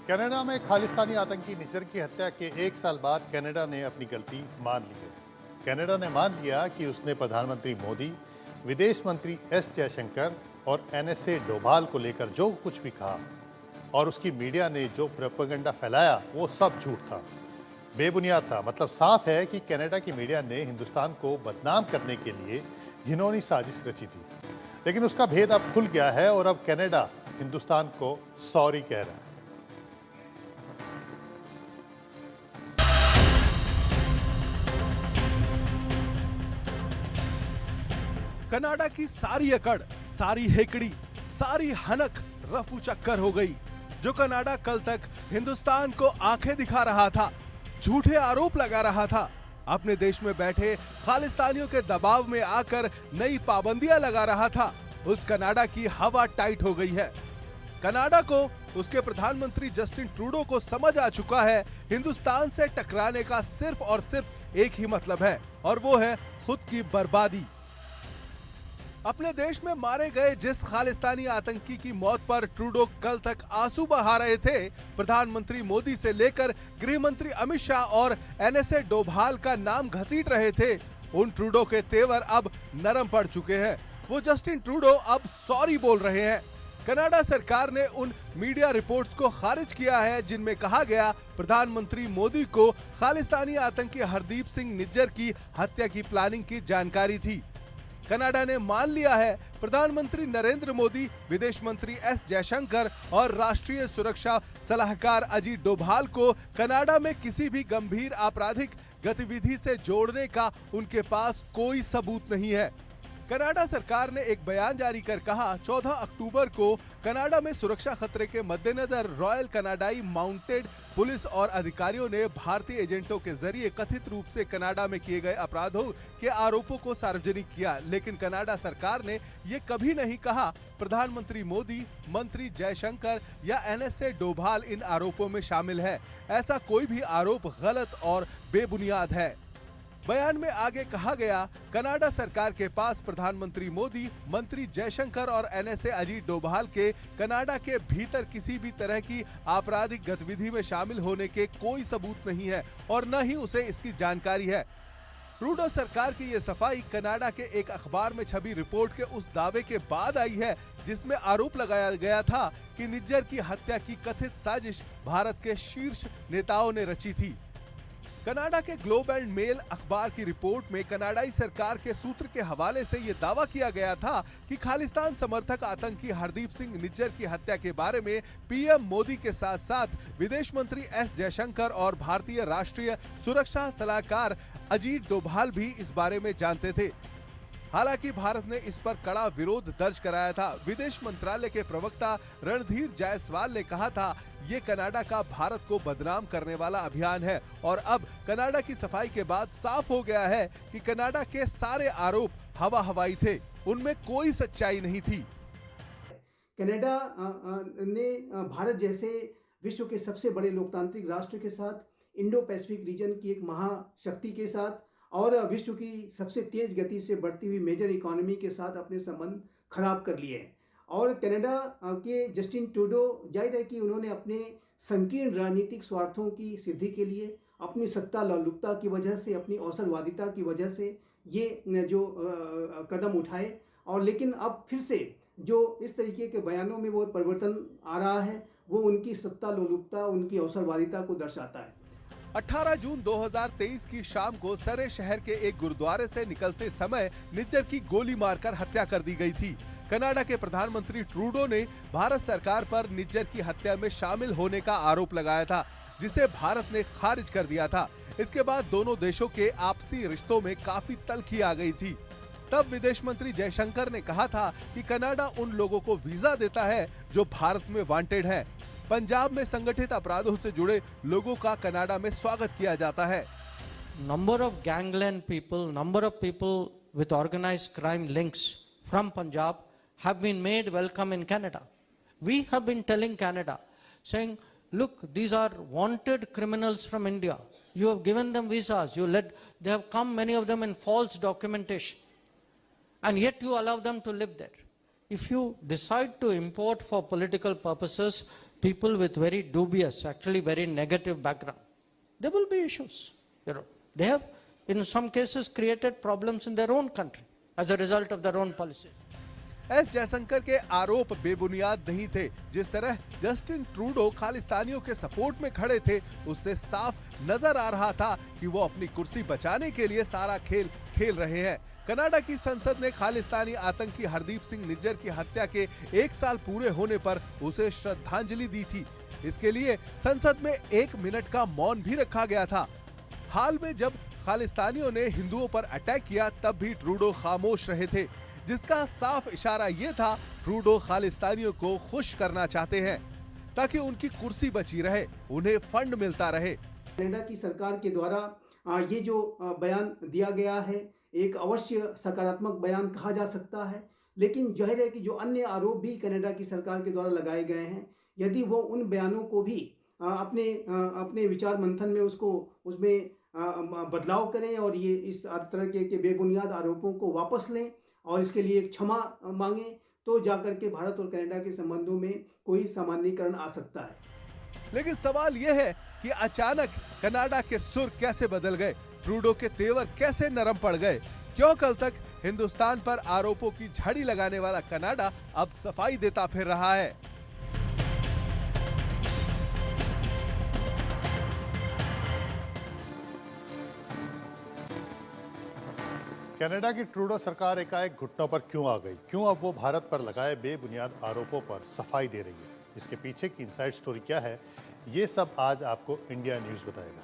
Canada में खालिस्तानी आतंकी निज्जर की हत्या के 1 साल बाद कनाडा ने अपनी गलती मान ली है। कनाडा ने मान लिया कि उसने प्रधानमंत्री मोदी, विदेश मंत्री एस जयशंकर और एनएसए डोभाल को लेकर जो कुछ भी कहा और उसकी मीडिया ने जो प्रोपेगेंडा फैलाया वो सब झूठ था, बेबुनियाद था। मतलब साफ है कि कनाडा की मीडिया ने हिंदुस्तान को बदनाम करने के लिए घिनौनी साजिश रची थी। लेकिन उसका भेद अब खुल गया है और अब कनाडा हिंदुस्तान को सॉरी कह रहा है। कनाडा की सारी अकड़, सारी हेकड़ी, सारी हनक रफू चक्कर हो गई। जो कनाडा कल तक हिंदुस्तान को आंखें दिखा रहा था, झूठे आरोप लगा रहा था, अपने देश में बैठे खालिस्तानियों के दबाव में आकर नई पाबंदियां लगा रहा था, उस कनाडा की हवा टाइट हो गई है। कनाडा को उसके प्रधानमंत्री जस्टिन ट्रूडो को समझ आ चुका है हिंदुस्तान से टकराने का सिर्फ और सिर्फ एक ही मतलब है, और वो है खुद की बर्बादी। अपने देश में मारे गए जिस खालिस्तानी आतंकी की मौत पर ट्रूडो कल तक आंसू बहा रहे थे, प्रधानमंत्री मोदी से लेकर गृह मंत्री अमित शाह और एनएसए डोभाल का नाम घसीट रहे थे, उन ट्रूडो के तेवर अब नरम पड़ चुके हैं। वो जस्टिन ट्रूडो अब सॉरी बोल रहे हैं। कनाडा सरकार ने उन मीडिया रिपोर्ट्स को खारिज किया है जिनमें कहा गया प्रधानमंत्री मोदी को खालिस्तानी आतंकी हरदीप सिंह निज्जर की हत्या की प्लानिंग की जानकारी थी। कनाडा ने मान लिया है प्रधानमंत्री नरेंद्र मोदी, विदेश मंत्री एस जयशंकर और राष्ट्रीय सुरक्षा सलाहकार अजीत डोभाल को कनाडा में किसी भी गंभीर आपराधिक गतिविधि से जोड़ने का उनके पास कोई सबूत नहीं है। कनाडा सरकार ने एक बयान जारी कर कहा, 14 अक्टूबर को कनाडा में सुरक्षा खतरे के मद्देनजर रॉयल कनाडाई माउंटेड पुलिस और अधिकारियों ने भारतीय एजेंटों के जरिए कथित रूप से कनाडा में किए गए अपराधों के आरोपों को सार्वजनिक किया। लेकिन कनाडा सरकार ने ये कभी नहीं कहा प्रधानमंत्री मोदी, मंत्री जयशंकर या एनएसए डोभाल इन आरोपों में शामिल है। ऐसा कोई भी आरोप गलत और बेबुनियाद है। बयान में आगे कहा गया, कनाडा सरकार के पास प्रधानमंत्री मोदी, मंत्री जयशंकर और एनएसए अजीत डोभाल के कनाडा के भीतर किसी भी तरह की आपराधिक गतिविधि में शामिल होने के कोई सबूत नहीं है और न ही उसे इसकी जानकारी है। ट्रूडो सरकार की ये सफाई कनाडा के एक अखबार में छपी रिपोर्ट के उस दावे के बाद आई है जिसमें आरोप लगाया गया था कि निज्जर की हत्या की कथित साजिश भारत के शीर्ष नेताओं ने रची थी। कनाडा के ग्लोब एंड मेल अखबार की रिपोर्ट में कनाडाई सरकार के सूत्र के हवाले से यह दावा किया गया था कि खालिस्तान समर्थक आतंकी हरदीप सिंह निज्जर की हत्या के बारे में पीएम मोदी के साथ साथ विदेश मंत्री एस जयशंकर और भारतीय राष्ट्रीय सुरक्षा सलाहकार अजीत डोभाल भी इस बारे में जानते थे। हालांकि भारत ने इस पर कड़ा विरोध दर्ज कराया था। विदेश मंत्रालय के प्रवक्ता रणधीर जायसवाल ने कहा था, ये कनाडा का भारत को बदनाम करने वाला अभियान है और अब कनाडा की सफाई के बाद साफ हो गया है कि कनाडा के सारे आरोप हवा हवाई थे, उनमें कोई सच्चाई नहीं थी। कनाडा ने भारत जैसे विश्व के सबसे बड़े लोकतांत्रिक राष्ट्र के साथ, इंडो पैसिफिक रीजन की एक महाशक्ति के साथ और विश्व की सबसे तेज गति से बढ़ती हुई मेजर इकोनॉमी के साथ अपने संबंध खराब कर लिए हैं। और कनाडा के जस्टिन ट्रूडो, जाहिर है कि उन्होंने अपने संकीर्ण राजनीतिक स्वार्थों की सिद्धि के लिए, अपनी सत्ता लोलुपता की वजह से, अपनी अवसरवादिता की वजह से ये जो कदम उठाए। और लेकिन अब फिर से जो इस तरीके के बयानों में वो परिवर्तन आ रहा है, वो उनकी सत्ता लोलुपता, उनकी अवसरवादिता को दर्शाता है। 18 जून 2023 की शाम को सरे शहर के एक गुरुद्वारे से निकलते समय निज्जर की गोली मारकर हत्या कर दी गई थी। कनाडा के प्रधानमंत्री ट्रूडो ने भारत सरकार पर निज्जर की हत्या में शामिल होने का आरोप लगाया था, जिसे भारत ने खारिज कर दिया था। इसके बाद दोनों देशों के आपसी रिश्तों में काफी तल्खी आ गई थी। तब विदेश मंत्री जयशंकर ने कहा था कि कनाडा उन लोगों को वीजा देता है जो भारत में वांटेड है। पंजाब में संगठित अपराधों से जुड़े लोगों का कनाडा में स्वागत किया जाता है। Number of gangland people, number of people with organized crime links from Punjab have been made welcome in Canada. We have been telling Canada, saying, look, these are wanted criminals from India. You have given them visas. They have come, many of them in false documentation. And yet you allow them to live there. If you decide to import for political purposes people with very dubious, actually very negative background, there will be issues. They have, in some cases, created problems in their own country as a result of their own policies. S Jaishankar के आरोप बेबुनियाद नहीं थे। जिस तरह Justin Trudeau खालिस्तानियों के support में खड़े थे, उससे साफ नजर आ रहा था कि वो अपनी कुर्सी बचाने के लिए सारा खेल खेल रहे हैं। कनाडा की संसद ने खालिस्तानी आतंकी हरदीप सिंह निज्जर की हत्या के 1 साल पूरे होने पर उसे श्रद्धांजलि दी थी। इसके लिए संसद में 1 मिनट का मौन भी रखा गया था। हाल में जब खालिस्तानियों ने हिंदुओं पर अटैक किया, तब भी ट्रूडो खामोश रहे थे, जिसका साफ इशारा ये था ट्रूडो खालिस्तानियों को खुश करना चाहते हैं ताकि उनकी कुर्सी बची रहे, उन्हें फंड मिलता रहे। कनाडा की सरकार के द्वारा ये जो बयान दिया गया है, एक अवश्य सकारात्मक बयान कहा जा सकता है, लेकिन जाहिर है कि जो अन्य आरोप भी कनाडा की सरकार के द्वारा लगाए गए हैं, यदि वो उन बयानों को भी अपने विचार मंथन में उसमें बदलाव करें और ये इस तरह के बेबुनियाद आरोपों को वापस लें और इसके लिए क्षमा मांगें, तो जाकर के भारत और कनाडा के संबंधों में कोई सामान्यीकरण आ सकता है। लेकिन सवाल यह है कि अचानक कनाडा के सुर कैसे बदल गए, ट्रूडो के तेवर कैसे नरम पड़ गए? क्यों कल तक हिंदुस्तान पर आरोपों की झड़ी लगाने वाला कनाडा अब सफाई देता फिर रहा है? कनाडा की ट्रूडो सरकार एकाएक घुटनों पर क्यों आ गई? क्यों अब वो भारत पर लगाए बेबुनियाद आरोपों पर सफाई दे रही है? इसके पीछे की इनसाइड स्टोरी क्या है, ये सब आज आपको इंडिया न्यूज़ बताएगा।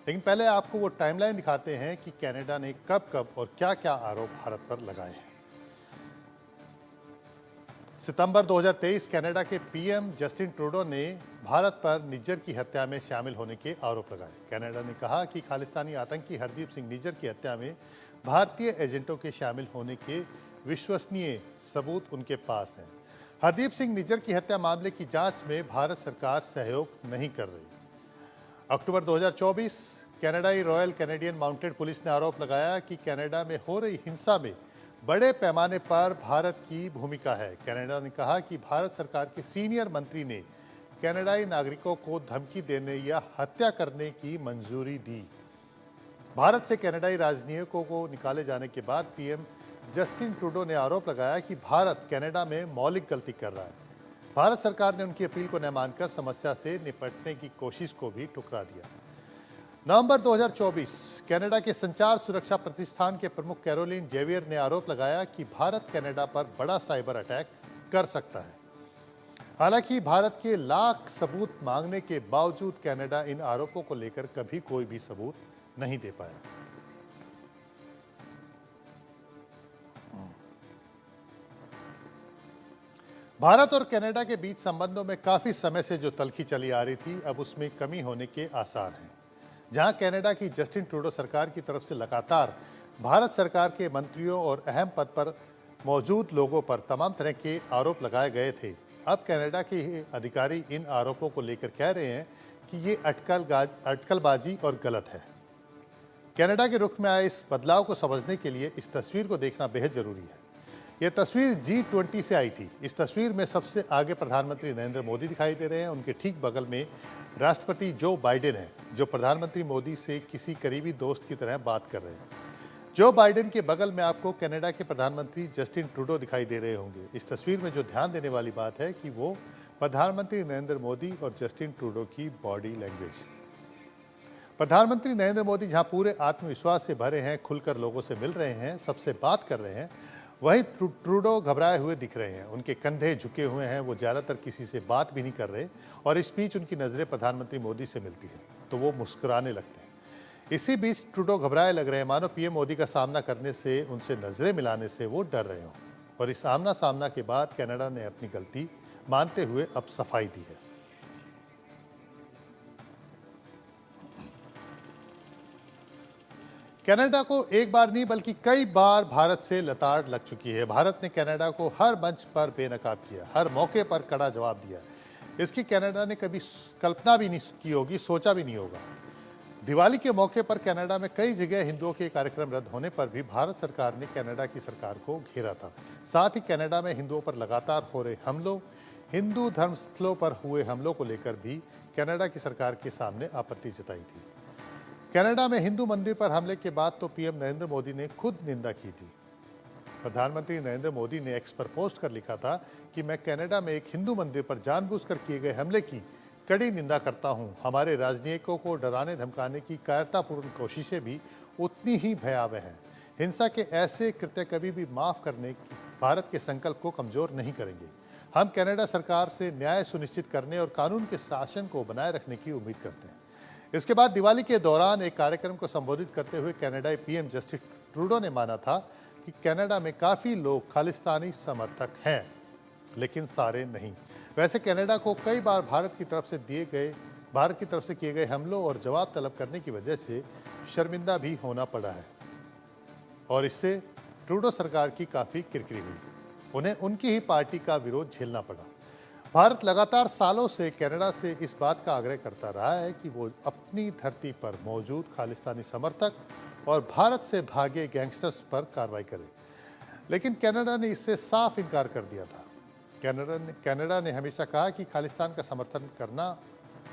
लेकिन पहले आपको वो टाइमलाइन दिखाते हैं कि कनाडा ने कब और क्या आरोप भारत पर लगाए हैं। सितंबर 2023 कनाडा के पीएम जस्टिन ट्रूडो ने भारत पर निज्जर की हत्या में शामिल होने के आरोप लगाए। कनाडा ने कहा कि खालिस्तानी आतंकी हरदीप सिंह निज्जर की हत्या में भारतीय एजेंटों के शामिल होने के विश्वसनीय सबूत उनके पास हैं। हरदीप सिंह निज्जर की हत्या मामले की जांच में भारत सरकार सहयोग नहीं कर रही। अक्टूबर 2024 कनाडाई रॉयल कैनेडियन माउंटेड पुलिस ने आरोप लगाया कि कनाडा में हो रही हिंसा में बड़े पैमाने पर भारत की भूमिका है। कनाडा ने कहा कि भारत सरकार के सीनियर मंत्री ने कनाडाई नागरिकों को धमकी देने या हत्या करने की मंजूरी दी। भारत से कनाडाई राजनयिकों को निकाले जाने के बाद पीएम जस्टिन ट्रूडो ने आरोप लगाया कि भारत कनाडा में मौलिक गलती कर रहा है। भारत सरकार ने उनकी अपील को न मानकर समस्या से निपटने की कोशिश को भी ठुकरा दिया। नवंबर 2024 कनाडा के संचार सुरक्षा प्रतिष्ठान के प्रमुख कैरोलिन जेवियर ने आरोप लगाया कि भारत कनाडा पर बड़ा साइबर अटैक कर सकता है। हालांकि भारत के लाख सबूत मांगने के बावजूद कनाडा इन आरोपों को लेकर कभी कोई भी सबूत नहीं दे पाया। भारत और कनाडा के बीच संबंधों में काफी समय से जो तल्खी चली आ रही थी, अब उसमें कमी होने के आसार हैं। जहां कनाडा की जस्टिन ट्रूडो सरकार की तरफ से लगातार भारत सरकार के मंत्रियों और अहम पद पर मौजूद लोगों पर तमाम तरह के आरोप लगाए गए थे, अब कनाडा के अधिकारी इन आरोपों को लेकर कह रहे हैं कि ये अटकलबाजी और गलत है। कनाडा के रुख में आए इस बदलाव को समझने के लिए इस तस्वीर को देखना बेहद जरूरी है। यह तस्वीर G20 से आई थी। इस तस्वीर में सबसे आगे प्रधानमंत्री नरेंद्र मोदी दिखाई दे रहे हैं। उनके ठीक बगल में राष्ट्रपति जो बाइडेन हैं, जो प्रधानमंत्री मोदी से किसी करीबी दोस्त की तरह बात कर रहे हैं। जो बाइडेन के बगल में आपको कनाडा के प्रधानमंत्री जस्टिन ट्रूडो दिखाई दे रहे होंगे। इस तस्वीर में जो ध्यान देने वाली बात है कि वो प्रधानमंत्री नरेंद्र मोदी और जस्टिन ट्रूडो की बॉडी लैंग्वेज। प्रधानमंत्री नरेंद्र मोदी जहां पूरे आत्मविश्वास से भरे हैं, खुलकर लोगों से मिल रहे हैं, सबसे बात कर रहे हैं, वहीं ट्रूडो घबराए हुए दिख रहे हैं। उनके कंधे झुके हुए हैं, वो ज़्यादातर किसी से बात भी नहीं कर रहे और इस बीच उनकी नज़रें प्रधानमंत्री मोदी से मिलती हैं तो वो मुस्कुराने लगते हैं। इसी बीच ट्रूडो घबराए लग रहे हैं, मानो पीएम मोदी का सामना करने से, उनसे नज़रें मिलाने से वो डर रहे हों। और इस आमना सामना के बाद कनाडा ने अपनी गलती मानते हुए अब सफाई दी है। कनाडा को एक बार नहीं बल्कि कई बार भारत से लताड़ लग चुकी है। भारत ने कनाडा को हर मंच पर बेनकाब किया, हर मौके पर कड़ा जवाब दिया। इसकी कनाडा ने कभी कल्पना भी नहीं की होगी, सोचा भी नहीं होगा। दिवाली के मौके पर कनाडा में कई जगह हिंदुओं के कार्यक्रम रद्द होने पर भी भारत सरकार ने कनाडा की सरकार को घेरा था। साथ ही कनाडा में हिंदुओं पर लगातार हो रहे हमलों, हिंदू धर्मस्थलों पर हुए हमलों को लेकर भी कनाडा की सरकार के सामने आपत्ति जताई थी। कनाडा में हिंदू मंदिर पर हमले के बाद तो पीएम नरेंद्र मोदी ने खुद निंदा की थी। प्रधानमंत्री नरेंद्र मोदी ने एक्स पर पोस्ट कर लिखा था कि मैं कनाडा में एक हिंदू मंदिर पर जानबूझकर किए गए हमले की कड़ी निंदा करता हूं। हमारे राजनयिकों को डराने धमकाने की कायरतापूर्ण कोशिशें भी उतनी ही भयावह हैं। हिंसा के ऐसे कृत्य कभी भी माफ करने की भारत के संकल्प को कमजोर नहीं करेंगे। हम कनाडा सरकार से न्याय सुनिश्चित करने और कानून के शासन को बनाए रखने की उम्मीद करते हैं। इसके बाद दिवाली के दौरान एक कार्यक्रम को संबोधित करते हुए कनाडाई पीएम जस्टिन ट्रूडो ने माना था कि कनाडा में काफी लोग खालिस्तानी समर्थक हैं, लेकिन सारे नहीं। वैसे कनाडा को कई बार भारत की तरफ से किए गए हमलों और जवाब तलब करने की वजह से शर्मिंदा भी होना पड़ा है और इससे ट्रूडो सरकार की काफी किरकिरी हुई। उन्हें उनकी ही पार्टी का विरोध झेलना पड़ा। भारत लगातार सालों से कनाडा से इस बात का आग्रह करता रहा है कि वो अपनी धरती पर मौजूद खालिस्तानी समर्थक और भारत से भागे गैंगस्टर्स पर कार्रवाई करे, लेकिन कनाडा ने इससे साफ इनकार कर दिया था। कनाडा ने हमेशा कहा कि खालिस्तान का समर्थन करना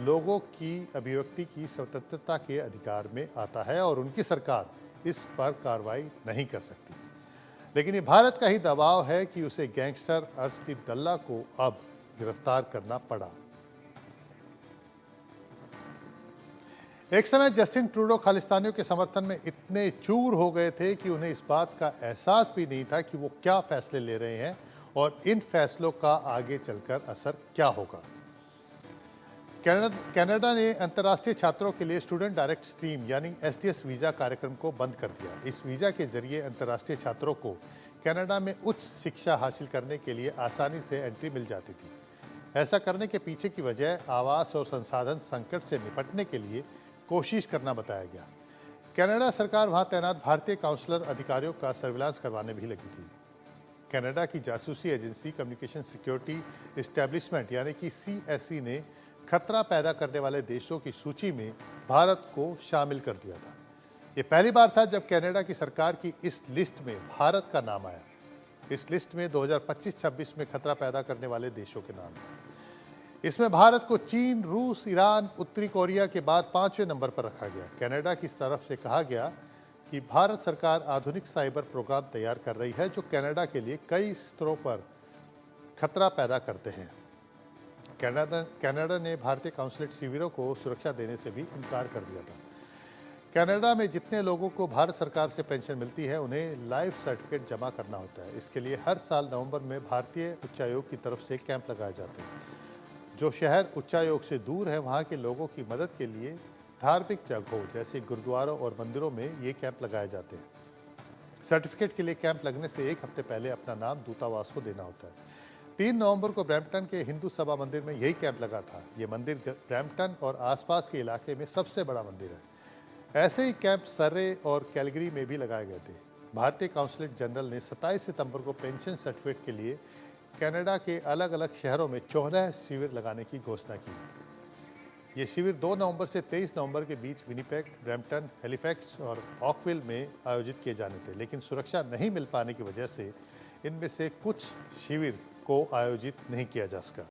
लोगों की अभिव्यक्ति की स्वतंत्रता के अधिकार में आता है और उनकी सरकार इस पर कार्रवाई नहीं कर सकती। लेकिन ये भारत का ही दबाव है कि उसे गैंगस्टर अर्शदीप डल्ला को अब गिरफ्तार करना पड़ा। एक समय जस्टिन ट्रूडो खालिस्तानियों के समर्थन में इतने चूर हो गए थे कि उन्हें इस बात का एहसास भी नहीं था कि वो क्या फैसले ले रहे हैं और इन फैसलों का आगे चलकर असर क्या होगा। कनाडा ने अंतर्राष्ट्रीय छात्रों के लिए स्टूडेंट डायरेक्ट स्ट्रीम यानी एसडीएस वीज़ा कार्यक्रम को बंद कर दिया। इस वीज़ा के जरिए अंतर्राष्ट्रीय छात्रों को कनाडा में उच्च शिक्षा हासिल करने के लिए आसानी से एंट्री मिल जाती थी। ऐसा करने के पीछे की वजह आवास और संसाधन संकट से निपटने के लिए कोशिश करना बताया गया। कनाडा सरकार वहां तैनात भारतीय काउंसलर अधिकारियों का सर्विलांस करवाने भी लगी थी। कनाडा की जासूसी एजेंसी कम्युनिकेशन सिक्योरिटी एस्टेब्लिशमेंट यानी कि सीएसई ने खतरा पैदा करने वाले देशों की सूची में भारत को शामिल कर दिया था। ये पहली बार था जब कनाडा की सरकार की इस लिस्ट में भारत का नाम आया। इस लिस्ट में 2025-26 में खतरा पैदा करने वाले देशों के नाम हैं। इसमें भारत को चीन, रूस, ईरान, उत्तरी कोरिया के बाद 5वें नंबर पर रखा गया। कनाडा की तरफ से कहा गया कि भारत सरकार आधुनिक साइबर प्रोग्राम तैयार कर रही है जो कनाडा के लिए कई स्तरों पर खतरा पैदा करते हैं। कनाडा ने भारतीय काउंसलेट शिविरों को सुरक्षा देने से भी इनकार कर दिया था। कनाडा में जितने लोगों को भारत सरकार से पेंशन मिलती है उन्हें लाइफ सर्टिफिकेट जमा करना होता है। इसके लिए हर साल नवंबर में भारतीय उच्चायोग की तरफ से कैंप लगाए जाते हैं। जो शहर उच्चायोग से दूर है वहाँ के लोगों की मदद के लिए धार्मिक जगहों जैसे गुरुद्वारों और मंदिरों में ये कैंप लगाए जाते हैं। सर्टिफिकेट के लिए कैंप लगने से एक हफ्ते पहले अपना नाम दूतावास को देना होता है। 3 नवंबर को ब्रैम्पटन के हिंदू सभा मंदिर में यही कैंप लगा था। ये मंदिर ब्रैम्पटन और आसपास के इलाके में सबसे बड़ा मंदिर है। ऐसे ही कैंप सर्रे और कैलगरी में भी लगाए गए थे। भारतीय काउंसलेट जनरल ने 27 सितंबर को पेंशन सर्टिफिकेट के लिए कनाडा के अलग अलग शहरों में 14 शिविर लगाने की घोषणा की। ये शिविर 2 नवंबर से 23 नवंबर के बीच विनिपेग, ब्रैम्पटन, हैलिफैक्स और ऑकविल में आयोजित किए जाने थे, लेकिन सुरक्षा नहीं मिल पाने की वजह से इनमें से कुछ शिविर को आयोजित नहीं किया जा सका।